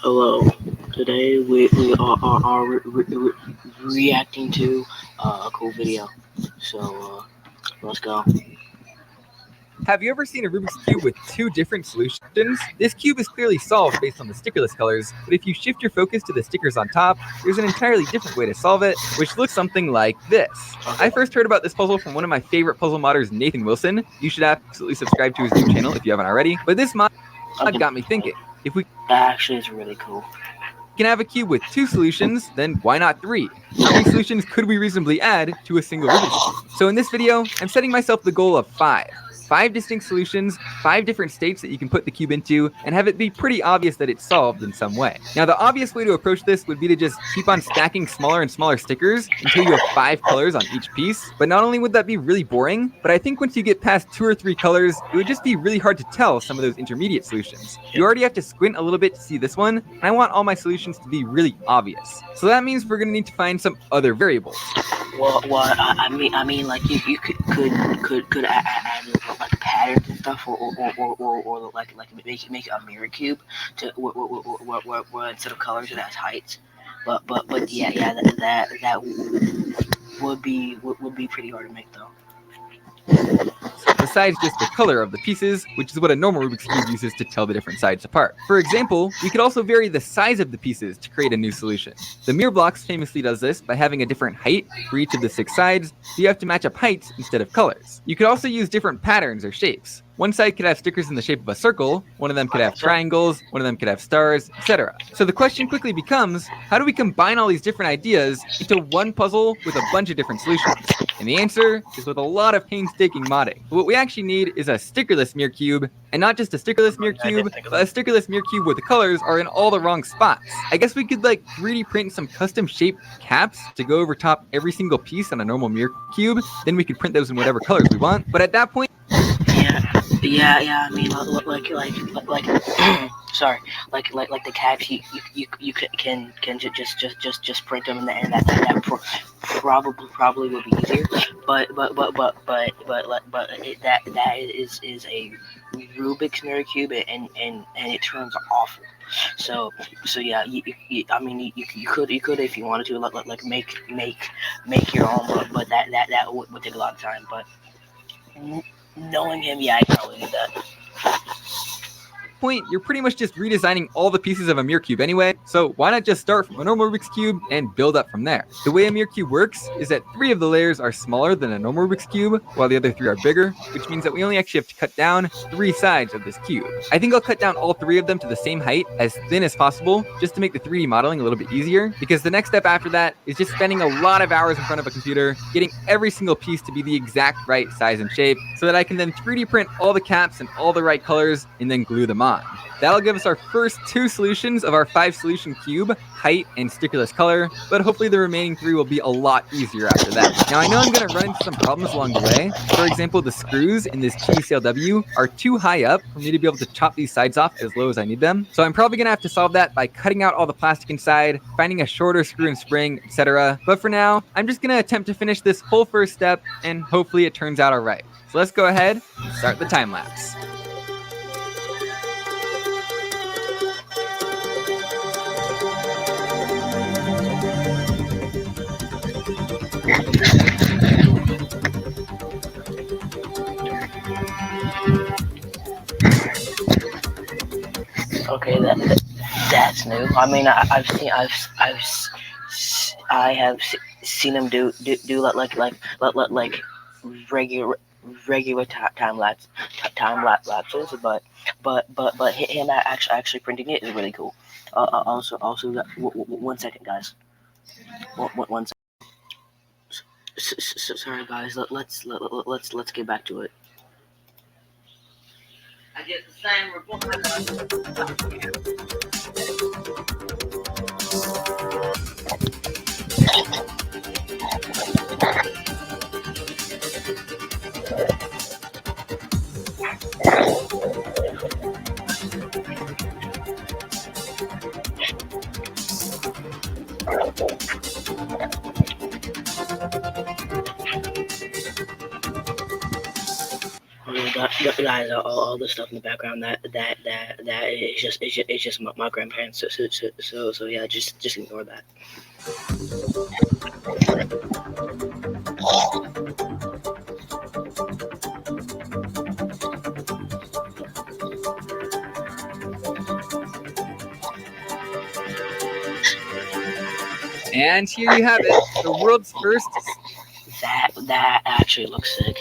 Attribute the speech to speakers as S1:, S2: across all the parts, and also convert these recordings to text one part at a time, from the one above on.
S1: Hello. Today we are reacting to a cool video. So let's go.
S2: Have you ever seen a Rubik's Cube with two different solutions? This cube is clearly solved based on the stickerless colors, but if you shift your focus to the stickers on top, there's an entirely different way to solve it, which looks something like this. I first heard about this puzzle from one of my favorite puzzle modders, Nathan Wilson. You should absolutely subscribe to his new channel if you haven't already. But this mod
S1: Okay,
S2: got me thinking. If we
S1: that actually is really cool.
S2: can have a cube with two solutions, then why not three? How many solutions could we reasonably add to a single Rubik's Cube? So in this video, I'm setting myself the goal of 5 distinct solutions, 5 different states that you can put the cube into, and have it be pretty obvious that it's solved in some way. Now, the obvious way to approach this would be to just keep on stacking smaller and smaller stickers until you have 5 colors on each piece. But not only would that be really boring, but I think once you get past 2 or 3 colors, it would just be really hard to tell some of those intermediate solutions. You already have to squint a little bit to see this one, and I want all my solutions to be really obvious. So that means we're going to need to find some other variables.
S1: Well, I mean, like you could add like patterns and stuff, or like make a mirror cube to where instead of colors it has heights. But yeah, that would be pretty hard to make though.
S2: Besides just the color of the pieces, which is what a normal Rubik's Cube uses to tell the different sides apart. For example, we could also vary the size of the pieces to create a new solution. The Mirror Blocks famously does this by having a different height for each of the 6 sides, so you have to match up heights instead of colors. You could also use different patterns or shapes. One side could have stickers in the shape of a circle, one of them could have triangles, one of them could have stars, etc. So the question quickly becomes, how do we combine all these different ideas into one puzzle with a bunch of different solutions? And the answer is with a lot of painstaking modding. What we actually need is a stickerless mirror cube, and not just a stickerless mirror cube, but a stickerless mirror cube where the colors are in all the wrong spots. I guess we could like 3D print some custom shaped caps to go over top every single piece on a normal mirror cube, then we could print those in whatever colors we want. But at that point,
S1: Yeah. I mean, sorry, like the caps, you can just print them, and that probably would be easier. But that is a Rubik's mirror cube, and it turns awful. So yeah, I mean, you could if you wanted to like make your own, but that would take a lot of time. But knowing him, yeah, I probably do that.
S2: point, you're pretty much just redesigning all the pieces of a mirror cube anyway, so why not just start from a normal Rubik's Cube and build up from there? The way a mirror cube works is that 3 of the layers are smaller than a normal Rubik's Cube, while the other 3 are bigger, which means that we only actually have to cut down 3 sides of this cube. I think I'll cut down all 3 of them to the same height, as thin as possible, just to make the 3D modeling a little bit easier, because the next step after that is just spending a lot of hours in front of a computer, getting every single piece to be the exact right size and shape, so that I can then 3D print all the caps in all the right colors, and then glue them on. That'll give us our first 2 solutions of our 5 solution cube, height and stickerless color, but hopefully the remaining 3 will be a lot easier after that. Now I know I'm going to run into some problems along the way. For example, the screws in this TCLW are too high up for me to be able to chop these sides off as low as I need them. So I'm probably going to have to solve that by cutting out all the plastic inside, finding a shorter screw and spring, etc. But for now, I'm just going to attempt to finish this whole first step, and hopefully it turns out alright. So let's go ahead and start the time lapse.
S1: Okay, that's new. I mean, I have seen him do like regular time lapses, but him actually printing it is really cool. Also, 1 second, guys. One second. Sorry, guys. Let's get back to it. I get the same report. guys, all the stuff in the background that is just my grandparents. So yeah, just ignore that.
S2: And here you have it, the world's first
S1: That actually looks sick.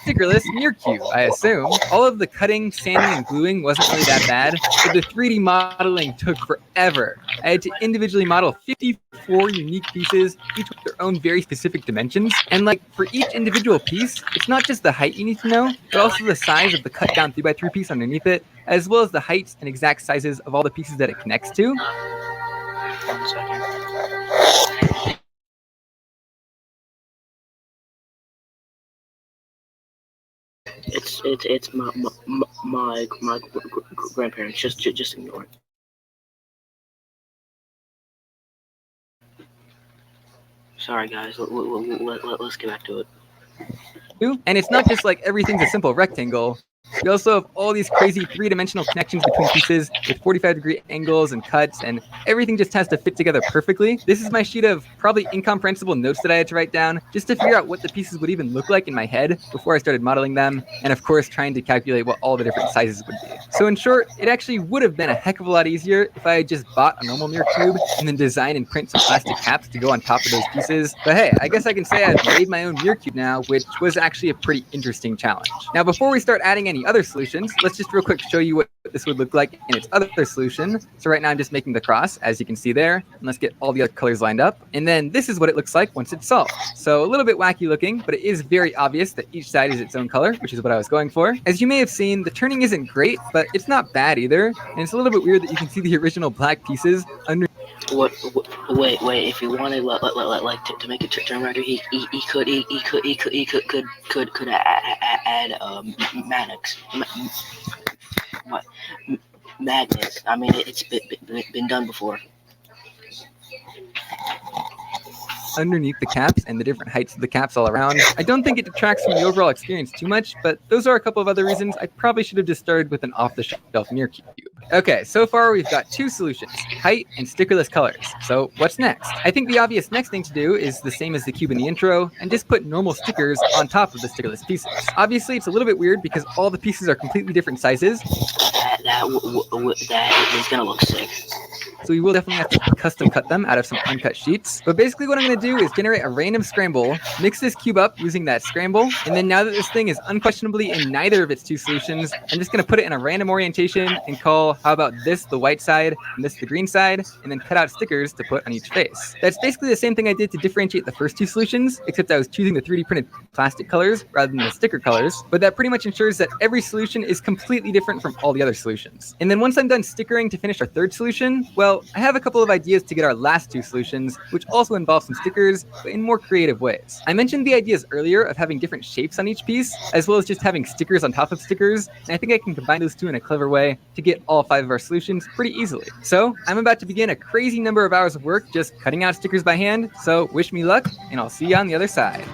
S2: stickerless mirror cube, I assume. All of the cutting, sanding, and gluing wasn't really that bad, but the 3D modeling took forever. I had to individually model 54 unique pieces, each with their own very specific dimensions. And like for each individual piece, it's not just the height you need to know, but also the size of the cut down 3x3 piece underneath it, as well as the heights and exact sizes of all the pieces that it connects to.
S1: 1 second. It's my grandparents. Just ignore it. Sorry, guys. Let's get back to it.
S2: And it's not just like everything's a simple rectangle. We also have all these crazy three-dimensional connections between pieces with 45-degree angles and cuts, and everything just has to fit together perfectly. This is my sheet of probably incomprehensible notes that I had to write down just to figure out what the pieces would even look like in my head before I started modeling them, and of course trying to calculate what all the different sizes would be. So in short, it actually would have been a heck of a lot easier if I had just bought a normal mirror cube and then design and print some plastic caps to go on top of those pieces. But hey, I guess I can say I've made my own mirror cube now, which was actually a pretty interesting challenge. Now before we start adding any other solutions, let's just real quick show you what this would look like in its other solution. So right now I'm just making the cross, as you can see there, and let's get all the other colors lined up. And then this is what it looks like once it's solved. So a little bit wacky looking, but it is very obvious that each side is its own color, which is what I was going for. As you may have seen, the turning isn't great, but it's not bad either. And it's a little bit weird that you can see the original black pieces under.
S1: Wait! If you wanted like to make it turn right, he could add magnets. I mean, it's been done before.
S2: Underneath the caps and the different heights of the caps all around. I don't think it detracts from the overall experience too much, but those are a couple of other reasons I probably should have just started with an off-the-shelf mirror cube. Okay, so far we've got two solutions, height and stickerless colors. So what's next? I think the obvious next thing to do is the same as the cube in the intro, and just put normal stickers on top of the stickerless pieces. Obviously, it's a little bit weird because all the pieces are completely different sizes.
S1: That is gonna look sick.
S2: So we will definitely have to custom cut them out of some uncut sheets. But basically what I'm going to do is generate a random scramble, mix this cube up using that scramble, and then now that this thing is unquestionably in neither of its two solutions, I'm just going to put it in a random orientation and call, how about this the white side and this the green side, and then cut out stickers to put on each face. That's basically the same thing I did to differentiate the first two solutions, except I was choosing the 3D printed plastic colors rather than the sticker colors, but that pretty much ensures that every solution is completely different from all the other solutions. And then once I'm done stickering to finish our third solution, well, I have a couple of ideas to get our last two solutions, which also involve some stickers, but in more creative ways. I mentioned the ideas earlier of having different shapes on each piece, as well as just having stickers on top of stickers, and I think I can combine those two in a clever way to get all 5 of our solutions pretty easily. So I'm about to begin a crazy number of hours of work just cutting out stickers by hand, so wish me luck, and I'll see you on the other side.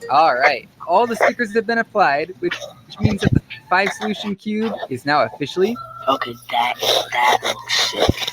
S2: All right, all the stickers have been applied, which means that the 5 solution cube is now officially
S1: Okay, that looks sick.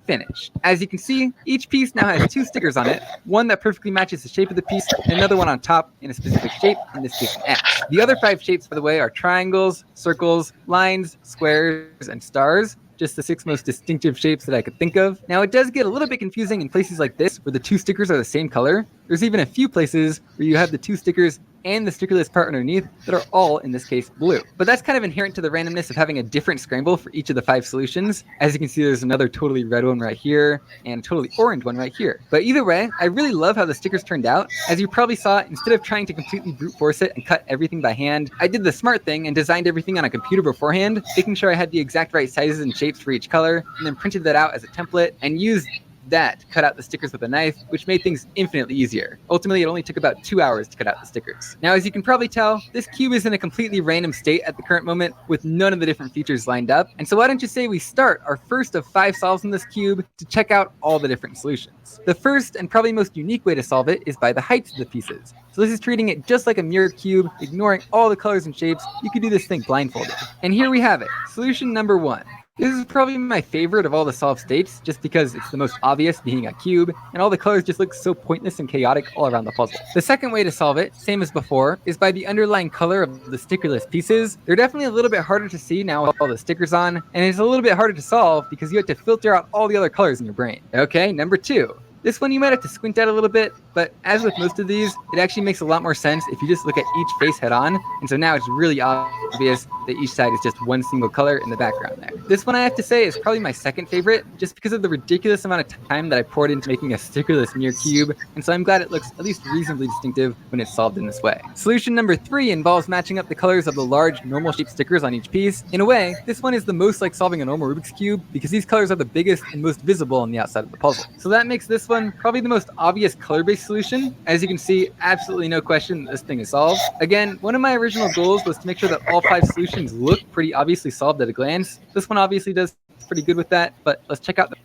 S2: finished. As you can see, each piece now has 2 stickers on it, one that perfectly matches the shape of the piece, and another one on top in a specific shape, in this case an X. The other 5 shapes, by the way, are triangles, circles, lines, squares, and stars. Just the 6 most distinctive shapes that I could think of. Now it does get a little bit confusing in places like this where the 2 stickers are the same color. There's even a few places where you have the 2 stickers and the stickerless part underneath that are all, in this case, blue. But that's kind of inherent to the randomness of having a different scramble for each of the 5 solutions. As you can see, there's another totally red one right here and a totally orange one right here. But either way, I really love how the stickers turned out. As you probably saw, instead of trying to completely brute force it and cut everything by hand, I did the smart thing and designed everything on a computer beforehand, making sure I had the exact right sizes and shapes for each color, and then printed that out as a template and used that to cut out the stickers with a knife, which made things infinitely easier. Ultimately, it only took about 2 hours to cut out the stickers. Now, as you can probably tell, this cube is in a completely random state at the current moment with none of the different features lined up. And so why don't you say we start our first of 5 solves in this cube to check out all the different solutions. The first and probably most unique way to solve it is by the heights of the pieces. So this is treating it just like a mirror cube, ignoring all the colors and shapes. You could do this thing blindfolded. And here we have it. Solution number 1. This is probably my favorite of all the solved states, just because it's the most obvious, being a cube, and all the colors just look so pointless and chaotic all around the puzzle. The second way to solve it, same as before, is by the underlying color of the stickerless pieces. They're definitely a little bit harder to see now with all the stickers on, and it's a little bit harder to solve because you have to filter out all the other colors in your brain. Okay, number 2. This one you might have to squint at a little bit, but as with most of these, it actually makes a lot more sense if you just look at each face head on, and so now it's really obvious that each side is just one single color in the background there. This one I have to say is probably my second favorite, just because of the ridiculous amount of time that I poured into making a stickerless mirror cube, and so I'm glad it looks at least reasonably distinctive when it's solved in this way. Solution number 3 involves matching up the colors of the large normal shaped stickers on each piece. In a way, this one is the most like solving a normal Rubik's Cube, because these colors are the biggest and most visible on the outside of the puzzle. So that makes this one probably the most obvious color-based solution. As you can see, absolutely no question that this thing is solved. Again, one of my original goals was to make sure that all 5 solutions look pretty obviously solved at a glance. This one obviously does pretty good with that, but let's check out
S1: the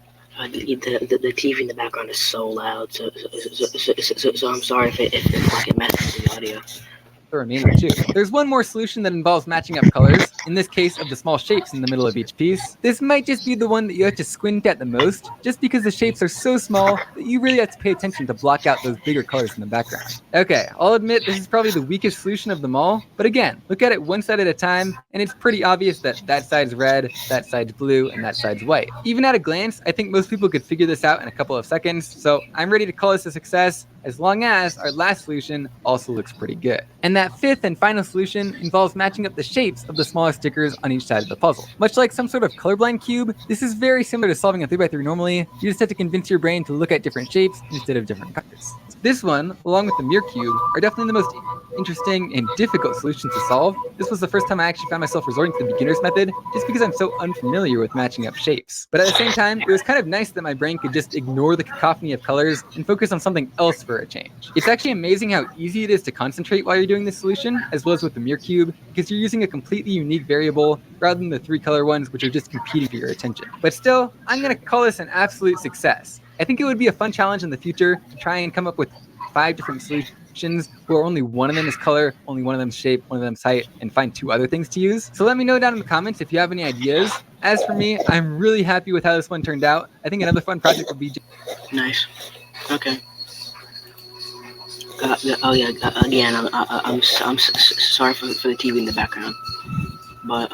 S1: TV in the background is so loud, so I'm sorry if it messes with the audio.
S2: the remaining 2. There's one more solution that involves matching up colors, in this case of the small shapes in the middle of each piece. This might just be the one that you have to squint at the most, just because the shapes are so small that you really have to pay attention to block out those bigger colors in the background. Okay, I'll admit this is probably the weakest solution of them all, but again, look at it one side at a time, and it's pretty obvious that that side's red, that side's blue, and that side's white. Even at a glance, I think most people could figure this out in a couple of seconds, so I'm ready to call this a success, as long as our last solution also looks pretty good. And that 5th and final solution involves matching up the shapes of the smaller stickers on each side of the puzzle. Much like some sort of colorblind cube, this is very similar to solving a 3x3 normally. You just have to convince your brain to look at different shapes instead of different colors. This one, along with the mirror cube, are definitely the most interesting and difficult solutions to solve. This was the first time I actually found myself resorting to the beginner's method, just because I'm so unfamiliar with matching up shapes. But at the same time, it was kind of nice that my brain could just ignore the cacophony of colors and focus on something else for a change. It's actually amazing how easy it is to concentrate while you're doing this solution, as well as with the mirror cube, because you're using a completely unique variable rather than the 3 color ones, which are just competing for your attention. But still, I'm going to call this an absolute success. I think it would be a fun challenge in the future to try and come up with 5 different solutions where only one of them is color, only one of them is shape, one of them is height, and find 2 other things to use. So let me know down in the comments if you have any ideas. As for me, I'm really happy with how this one turned out. I think another fun project would be...
S1: Nice. Okay. Again, I'm sorry for the TV in the background, but